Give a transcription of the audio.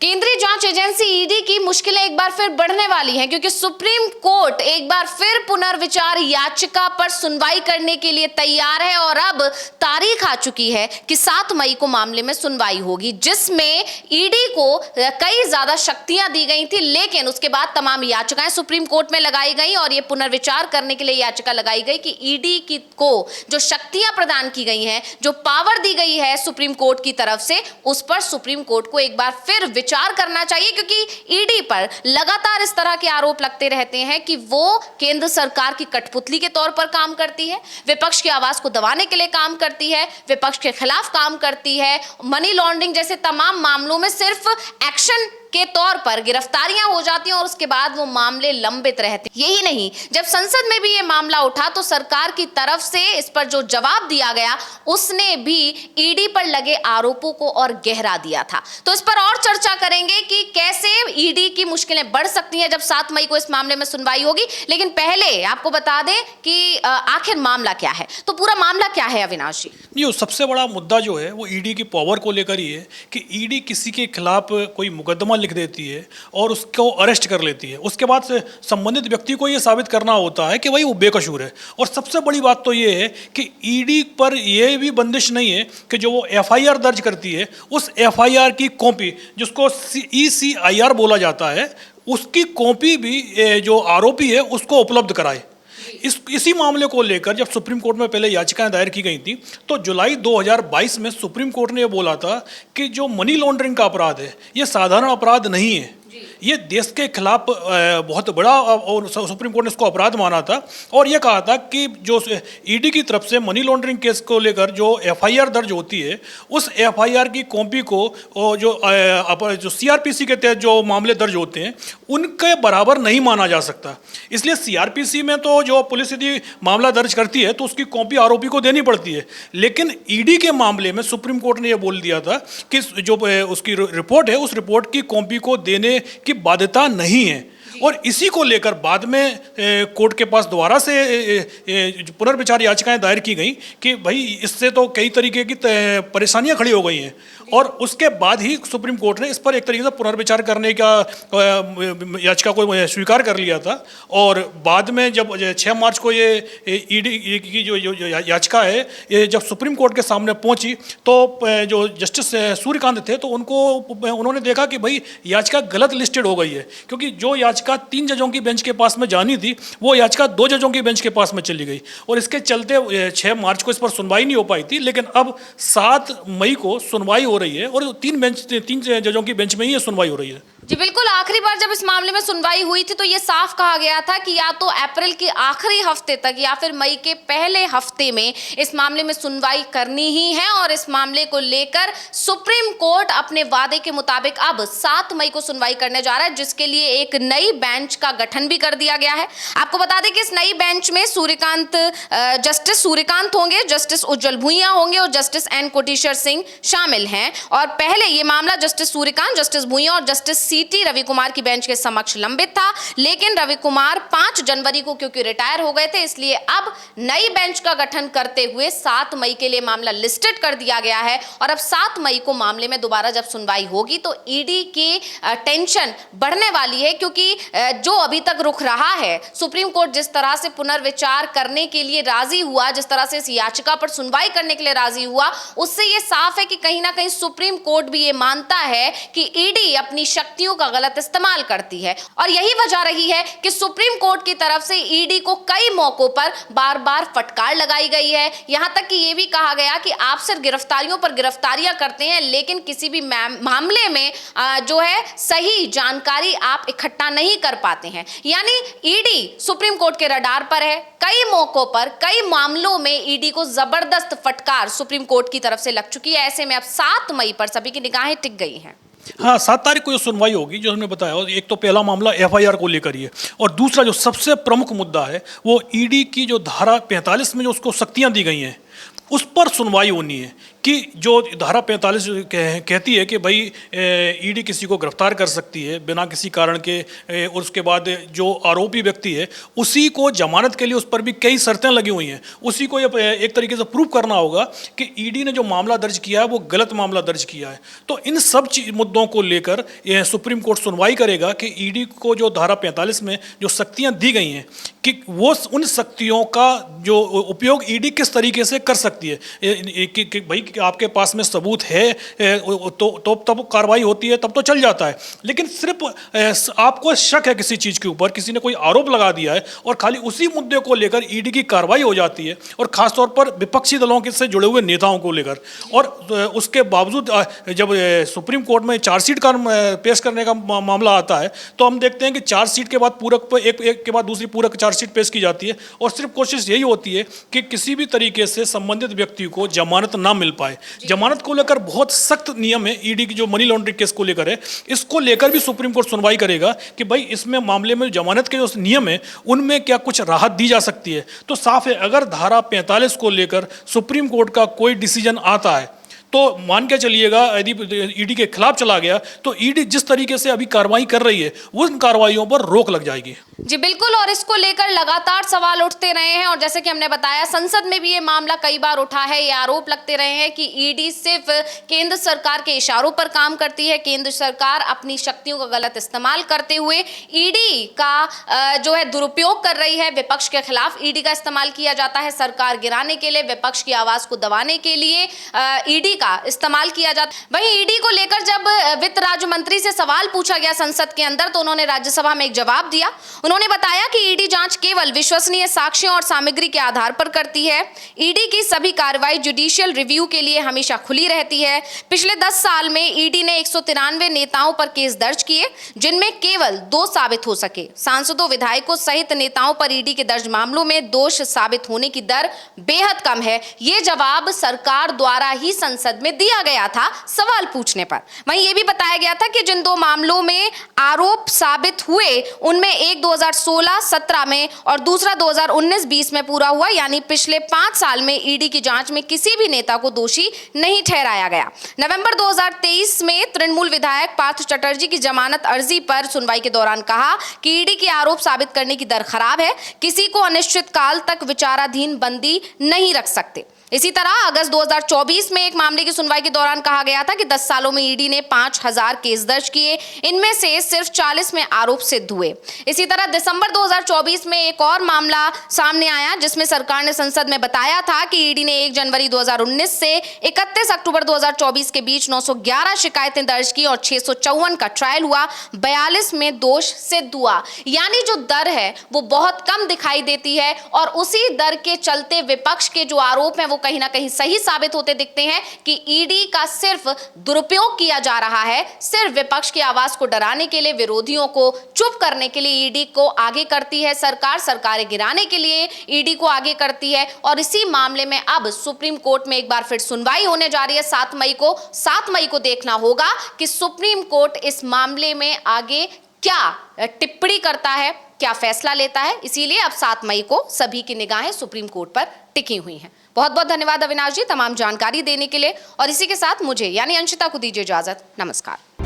केंद्रीय जांच agency ED की मुश्किलें एक बार फिर बढ़ने वाली हैं क्योंकि सुप्रीम कोर्ट एक बार फिर पुनर्विचार याचिका पर सुनवाई करने के लिए तैयार है और अब तारीख आ चुकी है कि 7 मई को मामले में सुनवाई होगी, जिसमें ईडी को कई ज्यादा शक्तियां दी गई थी। लेकिन उसके बाद तमाम याचिकाएं सुप्रीम कोर्ट में लगाई गई और यह पुनर्विचार करने के लिए याचिका लगाई गई कि ईडी को जो शक्तियां प्रदान की गई हैं, जो पावर दी गई है सुप्रीम कोर्ट की तरफ से, उस पर सुप्रीम कोर्ट को एक बार फिर विचार करना चाहिए क्योंकि ईडी पर लगातार इस तरह के आरोप लगते रहते हैं कि वो केंद्र सरकार की कठपुतली के तौर पर काम करती है, विपक्ष की आवाज को दबाने के लिए काम करती है, विपक्ष के खिलाफ काम करती है, मनी लॉन्ड्रिंग जैसे तमाम मामलों में सिर्फ एक्शन के तौर पर गिरफ्तारियां हो जाती हैं और उसके बाद वो मामले लंबित रहते हैं। यही नहीं, जब संसद में भी ये मामला उठा तो सरकार की तरफ से इस पर जो जवाब दिया गया उसने भी ईडी पर लगे आरोपों को और गहरा दिया था। तो इस पर और चर्चा करेंगे कि कैसे ईडी की मुश्किलें बढ़ सकती हैं जब 7 मई को इस मामले में सुनवाई होगी। लेकिन पहले आपको बता दें कि आखिर मामला क्या है, तो पूरा मामला क्या है अविनाश जी? ये सबसे बड़ा मुद्दा जो है वो ईडी की पावर को लेकर ही है कि ईडी किसी के खिलाफ कोई मुकदमा लिख देती है और उसको अरेस्ट कर लेती है। उसके बाद से संबंधित व्यक्ति को ये साबित करना होता है कि भाई वो बेकसूर है। और सबसे बड़ी बात तो ये है कि ईडी पर यह भी बंदिश नहीं है कि जो वो एफआईआर दर्ज करती है उस एफआईआर की कॉपी, जिसको ईसीआईआर बोला जाता है, उसकी कॉपी भी जो आरोपी है उसको उपलब्ध कराए। इसी मामले को लेकर जब सुप्रीम कोर्ट में पहले याचिकाएं दायर की गई थी तो जुलाई 2022 में सुप्रीम कोर्ट ने यह बोला था कि जो मनी लॉन्ड्रिंग का अपराध है ये साधारण अपराध नहीं है, ये देश के खिलाफ बहुत बड़ा, और सुप्रीम कोर्ट ने इसको अपराध माना था और ये कहा था कि जो ईडी की तरफ से मनी लॉन्ड्रिंग केस को लेकर जो एफआईआर दर्ज होती है उस एफआईआर की कॉपी को जो सीआरपीसी के तहत जो मामले दर्ज होते हैं उनके बराबर नहीं माना जा सकता। इसलिए सीआरपीसी में तो जो पुलिस यदि मामला दर्ज करती है तो उसकी कॉपी आरोपी को देनी पड़ती है, लेकिन ईडी के मामले में सुप्रीम कोर्ट ने यह बोल दिया था कि जो उसकी रिपोर्ट है उस रिपोर्ट की कॉपी को देने की बाध्यता नहीं है। और इसी को लेकर बाद में कोर्ट के पास दोबारा से पुनर्विचार याचिकाएं दायर की गई कि भाई इससे तो कई तरीके की परेशानियां खड़ी हो गई हैं, और उसके बाद ही सुप्रीम कोर्ट ने इस पर एक तरीके से पुनर्विचार करने का याचिका को स्वीकार कर लिया था। और बाद में जब 6 मार्च को ये ईडी की जो याचिका है ये जब सुप्रीम कोर्ट के सामने पहुंची तो जो जस्टिस सूर्यकांत थे तो उन्होंने देखा कि भाई याचिका गलत लिस्टेड हो गई है, क्योंकि जो याचिका 3 जजों की बेंच के पास में जानी थी वो याचिका 2 जजों की बेंच के पास में चली गई और इसके चलते 6 मार्च को इस पर सुनवाई नहीं हो पाई थी। लेकिन अब 7 मई को सुनवाई हो रही है और 3 जजों की बेंच में ही ये सुनवाई हो रही है। जी बिल्कुल, आखिरी बार जब इस मामले में सुनवाई हुई थी तो ये साफ कहा गया था कि या तो अप्रैल के आखिरी हफ्ते तक या फिर मई के पहले हफ्ते में इस मामले में सुनवाई करनी ही है। और इस मामले को लेकर सुप्रीम कोर्ट अपने वादे के मुताबिक अब 7 मई को सुनवाई करने जा रहा है, जिसके लिए एक नई बेंच का गठन भी कर दिया गया है। आपको बता दें कि इस नई बेंच में जस्टिस सूर्यकांत होंगे, जस्टिस उज्जवल भुइयां होंगे और जस्टिस एन कोटेश्वर सिंह शामिल हैं। और पहले ये मामला जस्टिस सूर्यकांत, जस्टिस भुइयां और जस्टिस सीटी रवि कुमार की बेंच के समक्ष लंबित था, लेकिन रवि कुमार 5 जनवरी को क्योंकि रिटायर हो गए थे इसलिए अब नई बेंच का गठन करते हुए 7 मई के लिए मामला लिस्टेड कर दिया गया है। और अब 7 मई को मामले में दोबारा जब सुनवाई होगी तो ईडी की टेंशन बढ़ने वाली है, क्योंकि जो अभी तक रुक रहा है, सुप्रीम कोर्ट जिस तरह से पुनर्विचार करने के लिए राजी हुआ, जिस तरह से इस याचिका पर सुनवाई करने के लिए राजी हुआ, उससे यह साफ है कि कहीं ना कहीं सुप्रीम कोर्ट भी ये मानता है कि ईडी अपनी शक्तियों का गलत इस्तेमाल करती है। और यही वजह रही है कि सुप्रीम कोर्ट की तरफ से ईडी को कई मौकों पर बार बार फटकार लगाई गई है। यहां तक कि यह भी कहा गया कि आप सिर्फ गिरफ्तारियों पर गिरफ्तारियां करते हैं लेकिन किसी भी मामले में जो है सही जानकारी आप इकट्ठा नहीं कर पाते हैं। यानी ईडी सुप्रीम कोर्ट के रडार पर है, कई मौकों पर कई मामलों में ईडी को जबरदस्त फटकार सुप्रीम कोर्ट की तरफ से लग चुकी है। ऐसे में अब 7 मई पर सभी की निगाहें टिक गई हैं। हाँ, 7 तारीख को जो सुनवाई होगी, जो हमने बताया, एक तो पहला मामला एफआईआर को लेकर ही है और दूसरा जो सबसे प्रमुख मुद्दा है वो ईडी की जो धारा 45 में जो उसको शक्तियां दी गई हैं उस पर सुनवाई होनी है कि जो धारा 45 कहती है कि भाई ईडी किसी को गिरफ्तार कर सकती है बिना किसी कारण के, और उसके बाद जो आरोपी व्यक्ति है उसी को जमानत के लिए उस पर भी कई शर्तें लगी हुई हैं, उसी को ये एक तरीके से प्रूव करना होगा कि ईडी ने जो मामला दर्ज किया है वो गलत मामला दर्ज किया है। तो इन सब मुद्दों को लेकर सुप्रीम कोर्ट सुनवाई करेगा कि ईडी को जो धारा 45 में जो शक्तियाँ दी गई हैं कि वो उन शक्तियों का जो उपयोग ईडी किस तरीके से कर सकती है, कि भाई आपके पास में सबूत है तो तब कार्रवाई होती है, तब तो चल जाता है। लेकिन सिर्फ आपको शक है किसी चीज़ के ऊपर, किसी ने कोई आरोप लगा दिया है और खाली उसी मुद्दे को लेकर ईडी की कार्रवाई हो जाती है, और खासतौर पर विपक्षी दलों के से जुड़े हुए नेताओं को लेकर। और उसके बावजूद जब सुप्रीम कोर्ट में चार्जशीट का पेश करने का मामला आता है तो हम देखते हैं कि चार्जशीट के बाद पूरक पर एक के बाद दूसरी पूरक चार्जशीट पेश की जाती है, और सिर्फ कोशिश यही होती है कि किसी भी तरीके से संबंधित व्यक्ति को जमानत ना मिल पाए। जमानत को लेकर बहुत सख्त नियम है ईडी की, जो मनी लॉन्ड्रिंग केस को लेकर है, इसको लेकर भी सुप्रीम कोर्ट सुनवाई करेगा कि भाई इसमें मामले में जमानत के जो नियम है उनमें क्या कुछ राहत दी जा सकती है। तो साफ है, अगर धारा 45 को लेकर सुप्रीम कोर्ट का कोई डिसीजन आता है तो मान के चलिएगा यदि ईडी के खिलाफ चला गया तो ईडी जिस तरीके से अभी कार्रवाई कर रही है उन कार्रवाइयों पर रोक लग जाएगी। जी बिल्कुल, और इसको लेकर लगातार सवाल उठते रहे हैं, और जैसे कि हमने बताया संसद में भी ये मामला कई बार उठा है। ये आरोप लगते रहे हैं कि ईडी सिर्फ केंद्र सरकार के इशारों पर काम करती है, केंद्र सरकार अपनी शक्तियों का गलत इस्तेमाल करते हुए ईडी का जो है दुरुपयोग कर रही है। विपक्ष के खिलाफ ईडी का इस्तेमाल किया जाता है, सरकार गिराने के लिए, विपक्ष की आवाज को दबाने के लिए ईडी का इस्तेमाल किया जाता है। वहीं ईडी को लेकर जब वित्त राज्य मंत्री से सवाल पूछा गया संसद के अंदर तो उन्होंने राज्यसभा में एक जवाब दिया। उन्होंने बताया कि ईडी जांच केवल विश्वसनीय साक्ष्यों और सामग्री के आधार पर करती है। ईडी की सभी कार्रवाई जुडिशियल रिव्यू के लिए हमेशा खुली रहती है। पिछले 10 साल में ईडी ने 193 नेताओं पर केस दर्ज किए, जिनमें केवल 2 साबित हो सके। सांसदों, विधायकों सहित नेताओं पर ईडी के दर्ज मामलों में दोष साबित होने की दर बेहद कम है। ये जवाब सरकार द्वारा ही संसद में दिया गया था सवाल पूछने पर। वहीं यह भी बताया गया था कि जिन 2 मामलों में आरोप साबित हुए उनमें एक 2016-17 में और दूसरा 2019-20 में पूरा हुआ, यानी पिछले 5 साल में ईडी की जांच में किसी भी नेता को दोषी नहीं ठहराया गया। नवंबर 2023 में तृणमूल विधायक पार्थ चटर्जी की जमानत अर्जी पर सुनवाई के दौरान कहा कि ईडी की आरोप साबित करने की दर खराब है, किसी को अनिश्चित काल तक विचाराधीन बंदी नहीं रख सकते। इसी तरह अगस्त 2024 में एक मामले की सुनवाई के दौरान कहा गया था कि 10 सालों में ईडी ने 5000 केस दर्ज किए, इनमें से सिर्फ 40 में आरोप सिद्ध हुए। इसी तरह दिसंबर 2024 में एक और मामला सामने आया जिसमें सरकार ने संसद में बताया था कि ईडी ने 1 जनवरी 2019 से 31 अक्टूबर 2024 के बीच 911 शिकायतें दर्ज की और 654 का ट्रायल हुआ, 42 में दोष सिद्ध हुआ। यानी जो दर है वो बहुत कम दिखाई देती है, और उसी दर के चलते विपक्ष के जो आरोप हैं वो कहीं ना कहीं सही साबित होते दिखते हैं कि ईडी का सिर्फ दुरुपयोग किया जा रहा है। सिर्फ विपक्ष की आवाज को डराने के लिए, विरोधियों को चुप करने के लिए ईडी को आगे करती है सरकार, सरकारें गिराने के लिए ईडी को आगे करती है। और इसी मामले में अब सुप्रीम कोर्ट में एक बार फिर सुनवाई होने जा रही है 7 मई को। 7 मई को देखना होगा कि सुप्रीम कोर्ट इस मामले में आगे क्या टिप्पणी करता है, क्या फैसला लेता है। इसीलिए अब 7 मई को सभी की निगाहें सुप्रीम कोर्ट पर टिकी हुई हैं। बहुत बहुत धन्यवाद अविनाश जी तमाम जानकारी देने के लिए, और इसी के साथ मुझे यानी अंशिता को दीजिए इजाजत। नमस्कार।